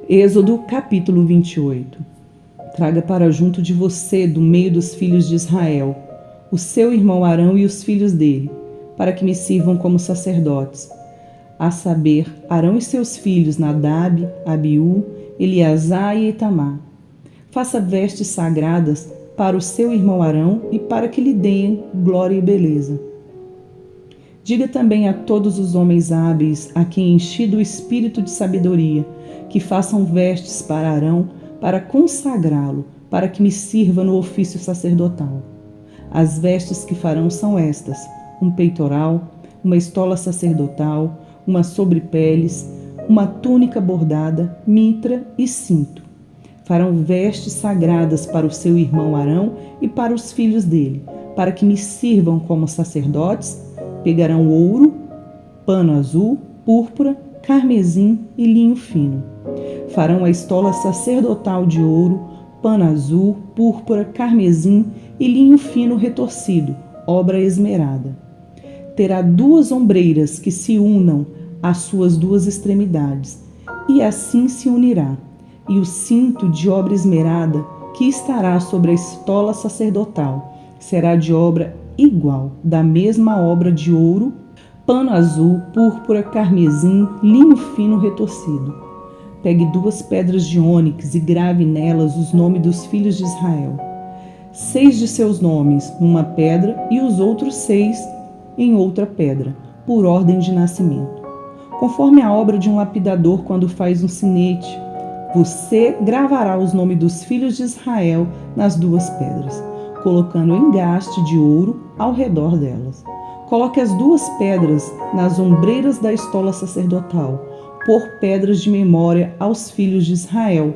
Êxodo capítulo 28. Traga para junto de você, do meio dos filhos de Israel, o seu irmão Arão e os filhos dele, para que me sirvam como sacerdotes, a saber, Arão e seus filhos Nadab, Abiú, Eleazar e Itamar. Faça vestes sagradas para o seu irmão Arão e para que lhe deem glória e beleza. Diga também a todos os homens hábeis, a quem enchi do espírito de sabedoria, que façam vestes para Arão, para consagrá-lo, para que me sirva no ofício sacerdotal. As vestes que farão são estas: um peitoral, uma estola sacerdotal, uma sobrepeles, uma túnica bordada, mitra e cinto. Farão vestes sagradas para o seu irmão Arão e para os filhos dele, para que me sirvam como sacerdotes. Pegarão ouro, pano azul, púrpura, carmesim e linho fino. Farão a estola sacerdotal de ouro, pano azul, púrpura, carmesim e linho fino retorcido, obra esmerada. Terá 2 ombreiras que se unam às suas 2 extremidades, e assim se unirá. E o cinto de obra esmerada que estará sobre a estola sacerdotal será de obra igual, da mesma obra de ouro, pano azul, púrpura, carmesim, linho fino retorcido. Pegue 2 pedras de ônix e grave nelas os nomes dos filhos de Israel. 6 de seus nomes numa pedra e os outros 6 em outra pedra, por ordem de nascimento. Conforme a obra de um lapidador quando faz um sinete, você gravará os nomes dos filhos de Israel nas 2 pedras, colocando engaste de ouro ao redor delas. Coloque as 2 pedras nas ombreiras da estola sacerdotal, por pedras de memória aos filhos de Israel.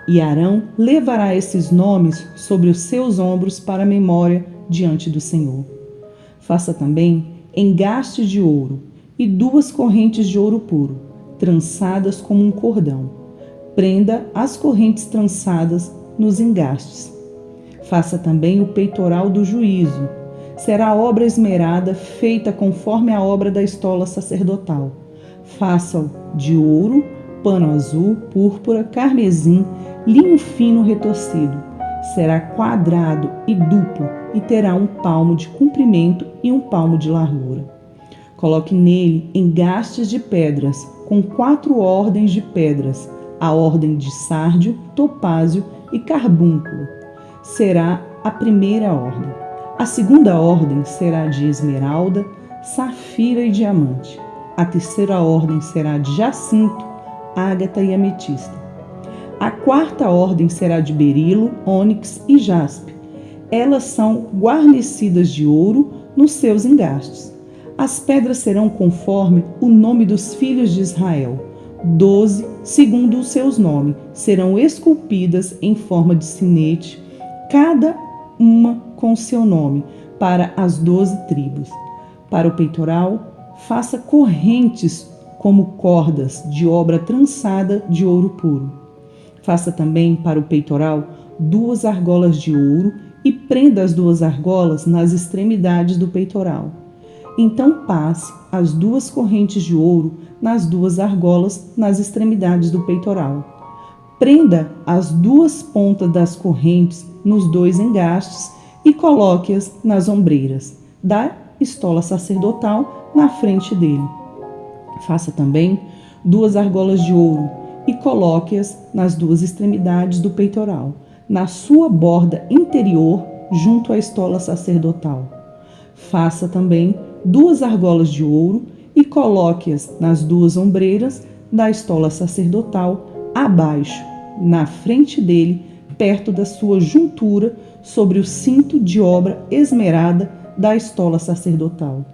E Arão levará esses nomes sobre os seus ombros para a memória diante do Senhor. Faça também engaste de ouro e 2 correntes de ouro puro, trançadas como um cordão. Prenda as correntes trançadas nos engastes. Faça também o peitoral do juízo. Será obra esmerada, feita conforme a obra da estola sacerdotal. Faça-o de ouro, pano azul, púrpura, carmesim, linho fino retorcido. Será quadrado e duplo e terá 1 palmo de comprimento e 1 palmo de largura. Coloque nele engastes de pedras, com 4 ordens de pedras, a ordem de sárdio, topázio e carbúnculo. Será a primeira ordem. A segunda ordem será de esmeralda, safira e diamante. A terceira ordem será de jacinto, ágata e ametista. A 4ª ordem será de berilo, ônix e jaspe. Elas são guarnecidas de ouro nos seus engastes. As pedras serão conforme o nome dos filhos de Israel. 12, segundo os seus nomes, serão esculpidas em forma de sinete, cada uma com seu nome, para as 12 tribos. Para o peitoral, faça correntes como cordas de obra trançada de ouro puro. Faça também para o peitoral 2 argolas de ouro e prenda as 2 argolas nas extremidades do peitoral. Então passe as 2 correntes de ouro nas 2 argolas nas extremidades do peitoral. Prenda as 2 pontas das correntes nos 2 engastes e coloque-as nas ombreiras da estola sacerdotal na frente dele. Faça também 2 argolas de ouro e coloque-as nas 2 extremidades do peitoral, na sua borda interior, junto à estola sacerdotal. Faça também 2 argolas de ouro e coloque-as nas 2 ombreiras da estola sacerdotal, abaixo, na frente dele, perto da sua juntura, sobre o cinto de obra esmerada da estola sacerdotal.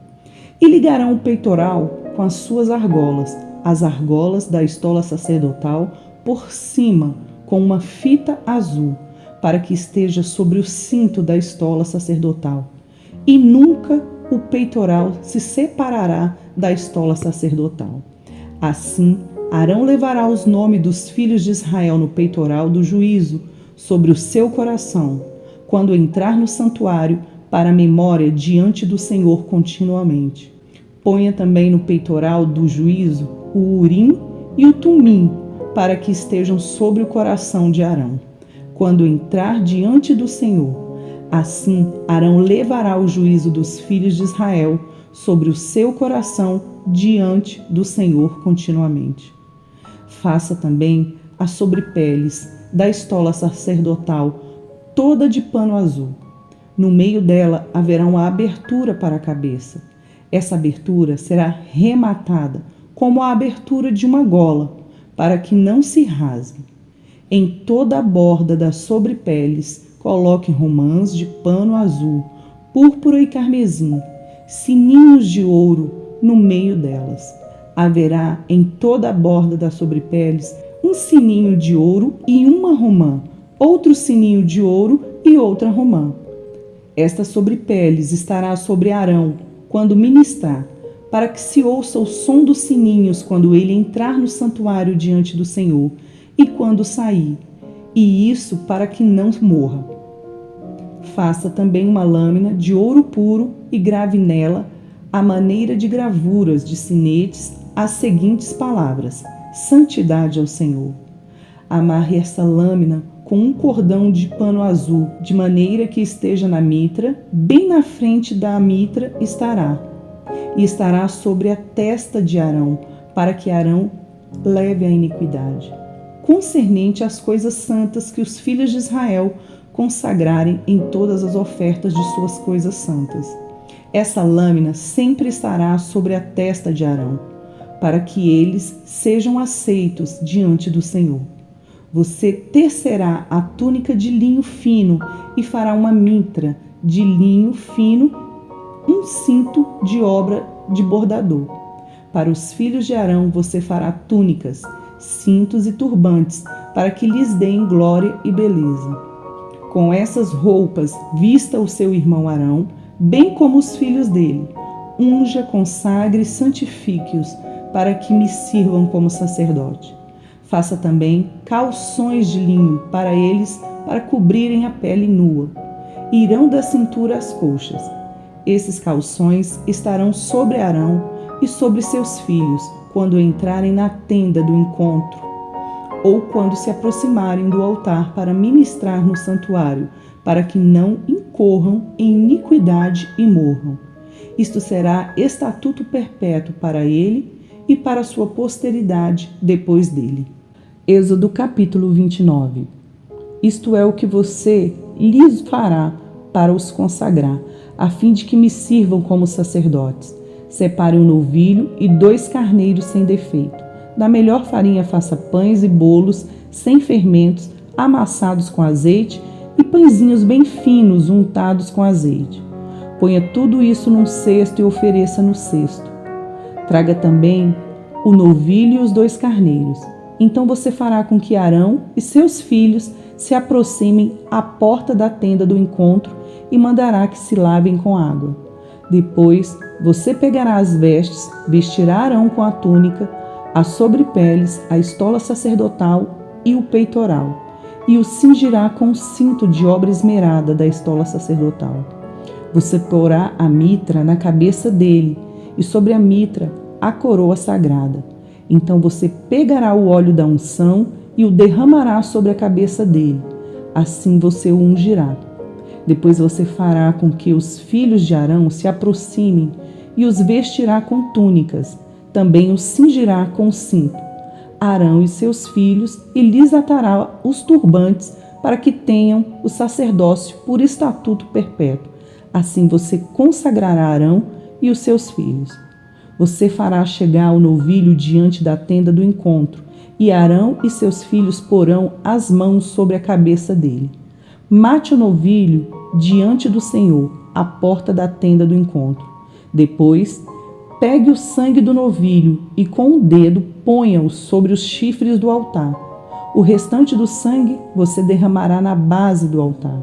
E ligarão o peitoral com as suas argolas, as argolas da estola sacerdotal, por cima, com uma fita azul, para que esteja sobre o cinto da estola sacerdotal. E nunca o peitoral se separará da estola sacerdotal. Assim Arão levará os nomes dos filhos de Israel no peitoral do juízo sobre o seu coração, quando entrar no santuário, para a memória diante do Senhor continuamente. Ponha também no peitoral do juízo o Urim e o Tumim, para que estejam sobre o coração de Arão, quando entrar diante do Senhor. Assim, Arão levará o juízo dos filhos de Israel sobre o seu coração diante do Senhor continuamente. Faça também as sobrepeles da estola sacerdotal, toda de pano azul. No meio dela haverá uma abertura para a cabeça. Essa abertura será rematada como a abertura de uma gola, para que não se rasgue. Em toda a borda das sobrepeles, coloque romãs de pano azul, púrpura e carmesim, sininhos de ouro no meio delas. Haverá em toda a borda das sobrepeles um sininho de ouro e uma romã, outro sininho de ouro e outra romã. Esta sobrepeles estará sobre Arão quando ministrar, para que se ouça o som dos sininhos quando ele entrar no santuário diante do Senhor e quando sair, e isso para que não morra. Faça também uma lâmina de ouro puro e grave nela, à maneira de gravuras de sinetes, as seguintes palavras: Santidade ao Senhor. Amarre essa lâmina com um cordão de pano azul, de maneira que esteja na mitra, bem na frente da mitra estará, e estará sobre a testa de Arão, para que Arão leve a iniquidade, concernente às coisas santas que os filhos de Israel consagrarem em todas as ofertas de suas coisas santas. Essa lâmina sempre estará sobre a testa de Arão, para que eles sejam aceitos diante do Senhor. Você tecerá a túnica de linho fino e fará uma mitra de linho fino, um cinto de obra de bordador. Para os filhos de Arão você fará túnicas, cintos e turbantes, para que lhes deem glória e beleza. Com essas roupas vista o seu irmão Arão, bem como os filhos dele. Unja, consagre e santifique-os, para que me sirvam como sacerdote. Faça também calções de linho para eles, para cobrirem a pele nua. Irão da cintura às coxas. Esses calções estarão sobre Arão e sobre seus filhos, quando entrarem na tenda do encontro, ou quando se aproximarem do altar para ministrar no santuário, para que não incorram em iniquidade e morram. Isto será estatuto perpétuo para ele e para sua posteridade depois dele. Êxodo capítulo 29. Isto é o que você lhes fará para os consagrar, a fim de que me sirvam como sacerdotes. Separe um novilho e 2 carneiros sem defeito. Da melhor farinha faça pães e bolos sem fermentos, amassados com azeite, e pãezinhos bem finos untados com azeite. Ponha tudo isso num cesto e ofereça no cesto. Traga também o novilho e os 2 carneiros. Então você fará com que Arão e seus filhos se aproximem à porta da tenda do encontro e mandará que se lavem com água. Depois você pegará as vestes, vestirá Arão com a túnica, as sobrepeles, a estola sacerdotal e o peitoral, e o cingirá com o cinto de obra esmerada da estola sacerdotal. Você porá a mitra na cabeça dele e sobre a mitra a coroa sagrada. Então você pegará o óleo da unção e o derramará sobre a cabeça dele. Assim você o ungirá. Depois você fará com que os filhos de Arão se aproximem e os vestirá com túnicas. Também os cingirá com cinto. Arão e seus filhos, e lhes atará os turbantes, para que tenham o sacerdócio por estatuto perpétuo. Assim você consagrará Arão e os seus filhos. Você fará chegar o novilho diante da tenda do encontro, e Arão e seus filhos porão as mãos sobre a cabeça dele. Mate o novilho diante do Senhor, à porta da tenda do encontro. Depois, pegue o sangue do novilho e com o dedo ponha-o sobre os chifres do altar. O restante do sangue você derramará na base do altar.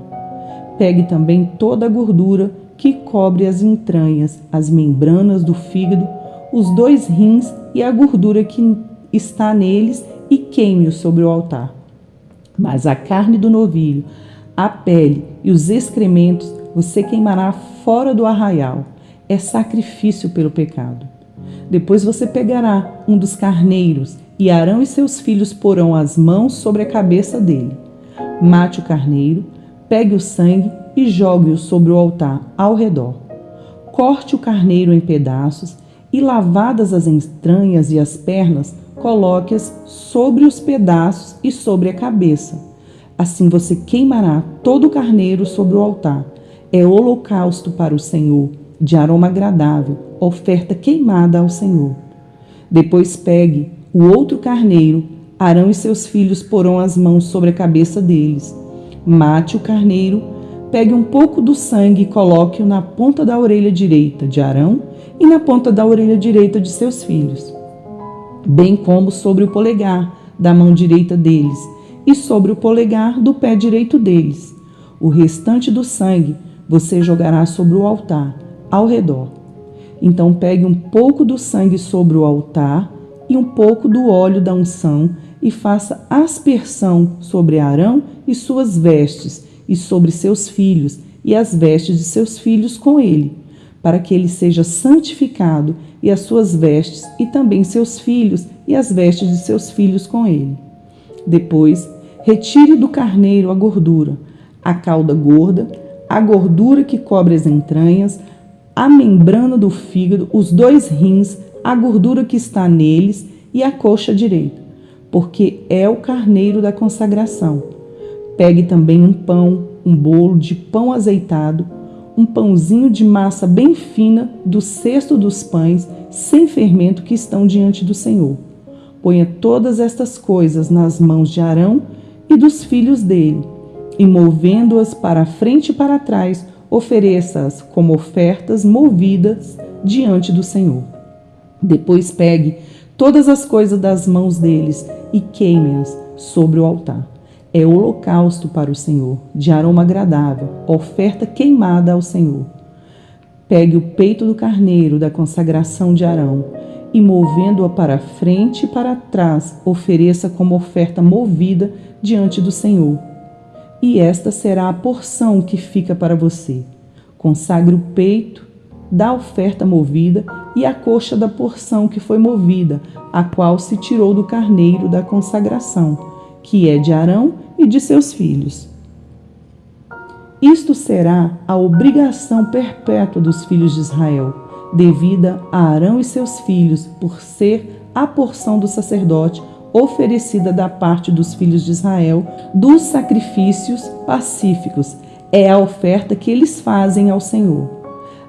Pegue também toda a gordura que cobre as entranhas, as membranas do fígado, os 2 rins e a gordura que está neles e queime-o sobre o altar. Mas a carne do novilho, a pele e os excrementos você queimará fora do arraial. É sacrifício pelo pecado. Depois você pegará um dos carneiros e Arão e seus filhos porão as mãos sobre a cabeça dele. Mate o carneiro, pegue o sangue e jogue-o sobre o altar ao redor. Corte o carneiro em pedaços e, lavadas as entranhas e as pernas, coloque-as sobre os pedaços e sobre a cabeça. Assim você queimará todo o carneiro sobre o altar. É holocausto para o Senhor, de aroma agradável, oferta queimada ao Senhor. Depois pegue o outro carneiro, Arão e seus filhos porão as mãos sobre a cabeça deles. Mate o carneiro, pegue um pouco do sangue e coloque-o na ponta da orelha direita de Arão e na ponta da orelha direita de seus filhos, bem como sobre o polegar da mão direita deles e sobre o polegar do pé direito deles. O restante do sangue você jogará sobre o altar, ao redor. Então pegue um pouco do sangue sobre o altar e um pouco do óleo da unção e faça aspersão sobre Arão e suas vestes e sobre seus filhos e as vestes de seus filhos com ele, para que ele seja santificado, e as suas vestes e também seus filhos e as vestes de seus filhos com ele. Depois, retire do carneiro a gordura, a cauda gorda, a gordura que cobre as entranhas, a membrana do fígado, os 2 rins, a gordura que está neles e a coxa direita, porque é o carneiro da consagração. Pegue também um pão, um bolo de pão azeitado, um pãozinho de massa bem fina do cesto dos pães sem fermento que estão diante do Senhor. Ponha todas estas coisas nas mãos de Arão e dos filhos dele, e movendo-as para frente e para trás, ofereça-as como ofertas movidas diante do Senhor. Depois pegue todas as coisas das mãos deles e queime-as sobre o altar. É holocausto para o Senhor, de aroma agradável, oferta queimada ao Senhor. Pegue o peito do carneiro da consagração de Arão e, movendo-a para frente e para trás, ofereça como oferta movida diante do Senhor. E esta será a porção que fica para você. Consagre o peito da oferta movida e a coxa da porção que foi movida, a qual se tirou do carneiro da consagração, que é de Arão e de seus filhos. Isto será a obrigação perpétua dos filhos de Israel, devida a Arão e seus filhos, por ser a porção do sacerdote oferecida da parte dos filhos de Israel dos sacrifícios pacíficos. É a oferta que eles fazem ao Senhor.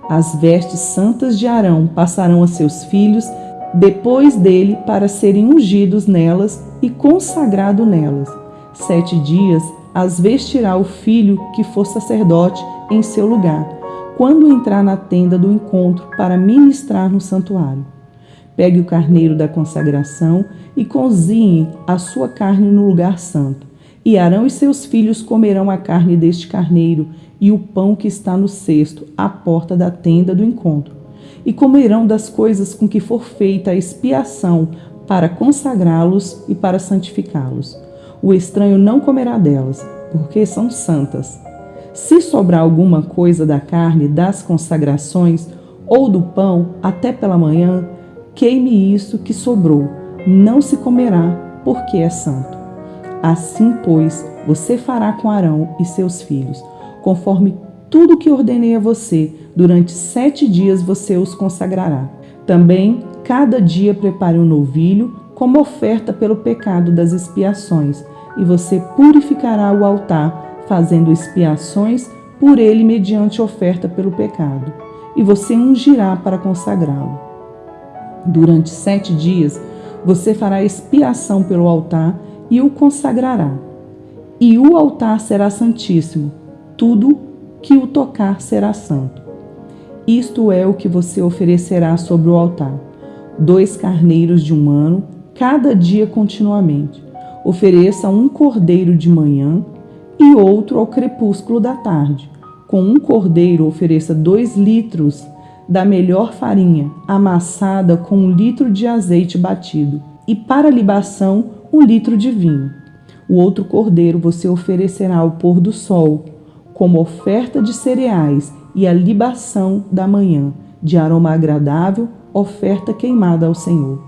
As vestes santas de Arão passarão a seus filhos depois dele para serem ungidos nelas e consagrado nelas. 7 dias as vestirá o filho que for sacerdote em seu lugar, quando entrar na tenda do encontro para ministrar no santuário. Pegue o carneiro da consagração e cozinhe a sua carne no lugar santo. E Arão e seus filhos comerão a carne deste carneiro e o pão que está no cesto, à porta da tenda do encontro. E comerão das coisas com que for feita a expiação, para consagrá-los e para santificá-los. O estranho não comerá delas, porque são santas. Se sobrar alguma coisa da carne das consagrações ou do pão até pela manhã, queime isso que sobrou, não se comerá, porque é santo. Assim, pois, você fará com Arão e seus filhos, conforme tudo o que ordenei a você. Durante 7 dias você os consagrará. Também, cada dia prepare um novilho como oferta pelo pecado das expiações, e você purificará o altar, fazendo expiações por ele mediante oferta pelo pecado, e você ungirá para consagrá-lo. Durante 7 dias você fará expiação pelo altar e o consagrará. E o altar será santíssimo, tudo que o tocar será santo. Isto é o que você oferecerá sobre o altar: 2 carneiros de 1 ano, cada dia continuamente. Ofereça um cordeiro de manhã e outro ao crepúsculo da tarde. Com um cordeiro ofereça 2 litros da melhor farinha, amassada com 1 litro de azeite batido. e para a libação 1 litro de vinho. O outro cordeiro você oferecerá ao pôr do sol, como oferta de cereais e a libação da manhã, de aroma agradável, oferta queimada ao Senhor.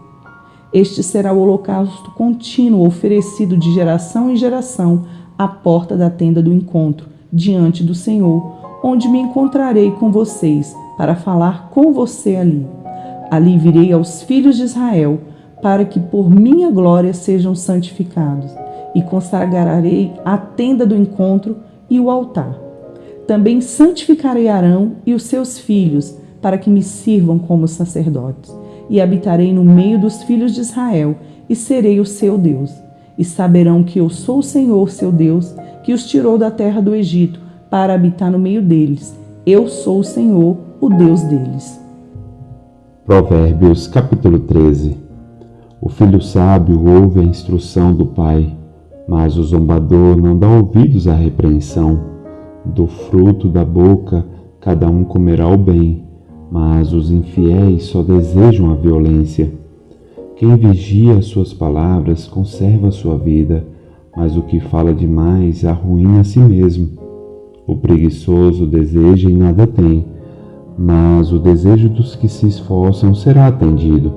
Este será o holocausto contínuo oferecido de geração em geração à porta da tenda do encontro, diante do Senhor, onde me encontrarei com vocês, para falar com você ali. Ali virei aos filhos de Israel, para que por minha glória sejam santificados, e consagrarei a tenda do encontro e o altar. Também santificarei Arão e os seus filhos, para que me sirvam como sacerdotes, e habitarei no meio dos filhos de Israel, e serei o seu Deus. E saberão que eu sou o Senhor, seu Deus, que os tirou da terra do Egito, para habitar no meio deles. Eu sou o Senhor, o Deus deles. Provérbios capítulo 13. O filho sábio ouve a instrução do pai, mas o zombador não dá ouvidos à repreensão. Do fruto da boca cada um comerá o bem, mas os infiéis só desejam a violência. Quem vigia as suas palavras conserva a sua vida, mas o que fala demais arruína a si mesmo. O preguiçoso deseja e nada tem, mas o desejo dos que se esforçam será atendido.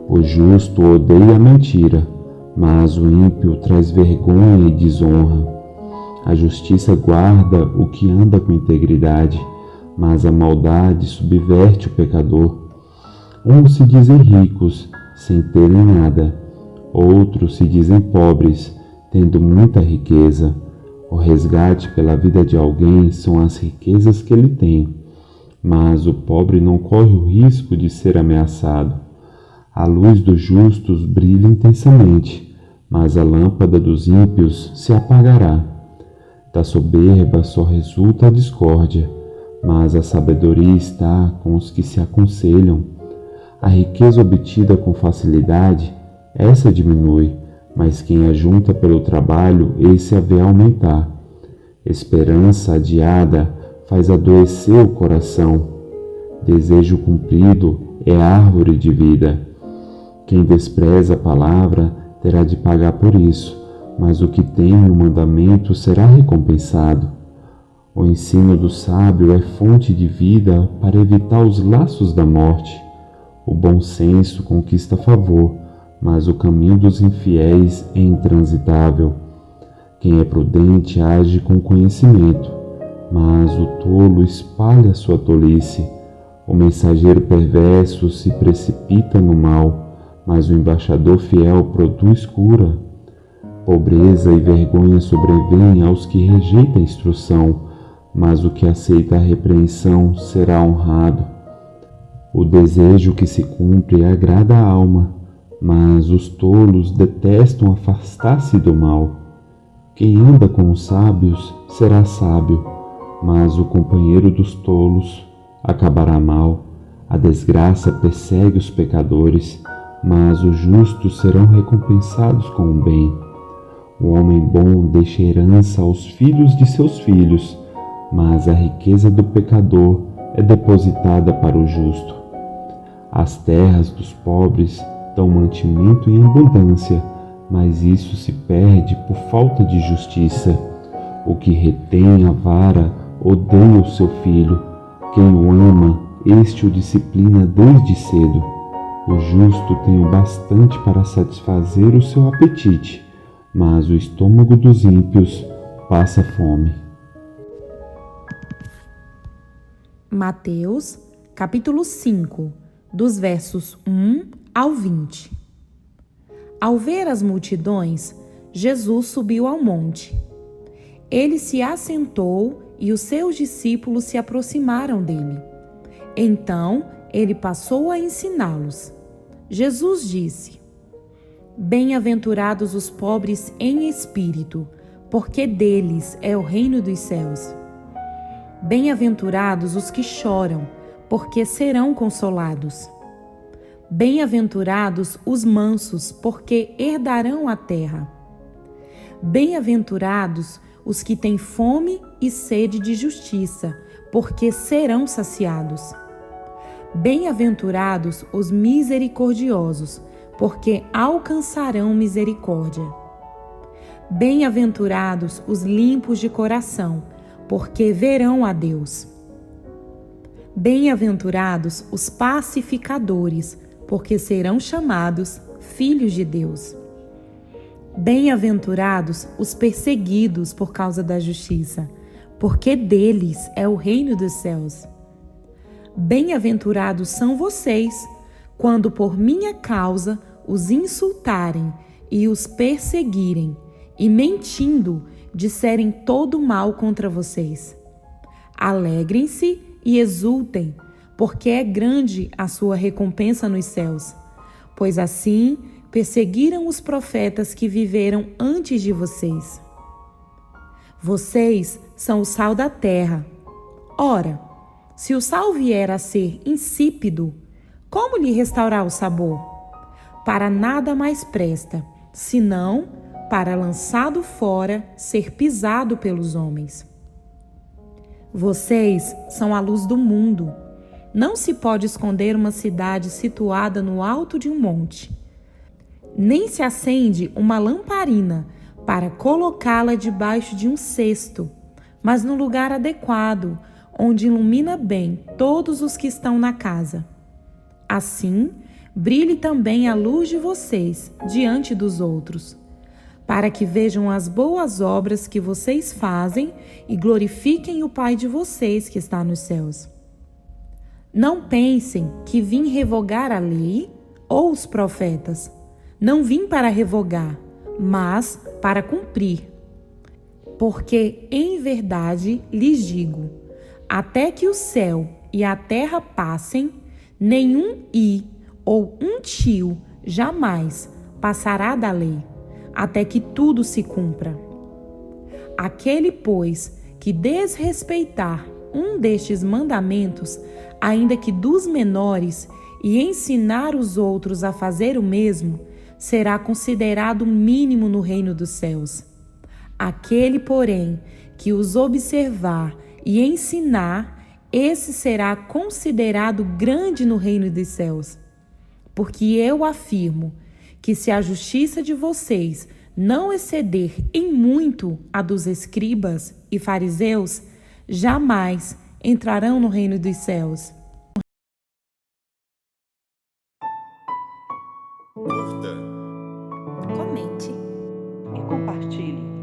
O justo odeia a mentira, mas o ímpio traz vergonha e desonra. A justiça guarda o que anda com integridade, mas a maldade subverte o pecador. Uns se dizem ricos, sem terem nada. Outros se dizem pobres, tendo muita riqueza. O resgate pela vida de alguém são as riquezas que ele tem, mas o pobre não corre o risco de ser ameaçado. A luz dos justos brilha intensamente, mas a lâmpada dos ímpios se apagará. Da soberba só resulta a discórdia, mas a sabedoria está com os que se aconselham. A riqueza obtida com facilidade, essa diminui, mas quem a junta pelo trabalho, esse a vê aumentar. Esperança adiada faz adoecer o coração. Desejo cumprido é árvore de vida. Quem despreza a palavra terá de pagar por isso, mas o que teme o mandamento será recompensado. O ensino do sábio é fonte de vida para evitar os laços da morte. O bom senso conquista favor, mas o caminho dos infiéis é intransitável. Quem é prudente age com conhecimento, mas o tolo espalha sua tolice. O mensageiro perverso se precipita no mal, mas o embaixador fiel produz cura. Pobreza e vergonha sobrevêm aos que rejeitam a instrução, mas o que aceita a repreensão será honrado. O desejo que se cumpre agrada a alma, mas os tolos detestam afastar-se do mal. Quem anda com os sábios será sábio, mas o companheiro dos tolos acabará mal. A desgraça persegue os pecadores, mas os justos serão recompensados com o bem. O homem bom deixa herança aos filhos de seus filhos, mas a riqueza do pecador é depositada para o justo. As terras dos pobres dão mantimento em abundância, mas isso se perde por falta de justiça. O que retém a vara odeia o seu filho. Quem o ama, este o disciplina desde cedo. O justo tem o bastante para satisfazer o seu apetite, mas o estômago dos ímpios passa fome. Mateus, capítulo 5, dos versos 1 ao 20. Ao ver as multidões, Jesus subiu ao monte. Ele se assentou e os seus discípulos se aproximaram dele. Então, ele passou a ensiná-los. Jesus disse: Bem-aventurados os pobres em espírito, porque deles é o reino dos céus. Bem-aventurados os que choram, porque serão consolados. Bem-aventurados os mansos, porque herdarão a terra. Bem-aventurados os que têm fome e sede de justiça, porque serão saciados. Bem-aventurados os misericordiosos, porque alcançarão misericórdia. Bem-aventurados os limpos de coração, porque verão a Deus. Bem-aventurados os pacificadores, porque serão chamados filhos de Deus. Bem-aventurados os perseguidos por causa da justiça, porque deles é o reino dos céus. Bem-aventurados são vocês, quando por minha causa os insultarem e os perseguirem, e mentindo disserem todo mal contra vocês. Alegrem-se e exultem, porque é grande a sua recompensa nos céus, pois assim perseguiram os profetas que viveram antes de vocês. Vocês são o sal da terra. Ora, se o sal vier a ser insípido, como lhe restaurar o sabor? Para nada mais presta, senão para, lançado fora, ser pisado pelos homens. Vocês são a luz do mundo. Não se pode esconder uma cidade situada no alto de um monte. Nem se acende uma lamparina para colocá-la debaixo de um cesto, mas no lugar adequado, onde ilumina bem todos os que estão na casa. Assim, brilhe também a luz de vocês diante dos outros, para que vejam as boas obras que vocês fazem e glorifiquem o Pai de vocês que está nos céus. Não pensem que vim revogar a lei ou os profetas. Não vim para revogar, mas para cumprir. Porque, em verdade, lhes digo, até que o céu e a terra passem, nenhum i ou um tio jamais passará da lei, até que tudo se cumpra. Aquele, pois, que desrespeitar um destes mandamentos, ainda que dos menores, e ensinar os outros a fazer o mesmo, será considerado mínimo no reino dos céus. Aquele, porém, que os observar e ensinar, esse será considerado grande no reino dos céus. Porque eu afirmo que se a justiça de vocês não exceder em muito a dos escribas e fariseus, jamais entrarão no reino dos céus. Curta, Comente E compartilhe.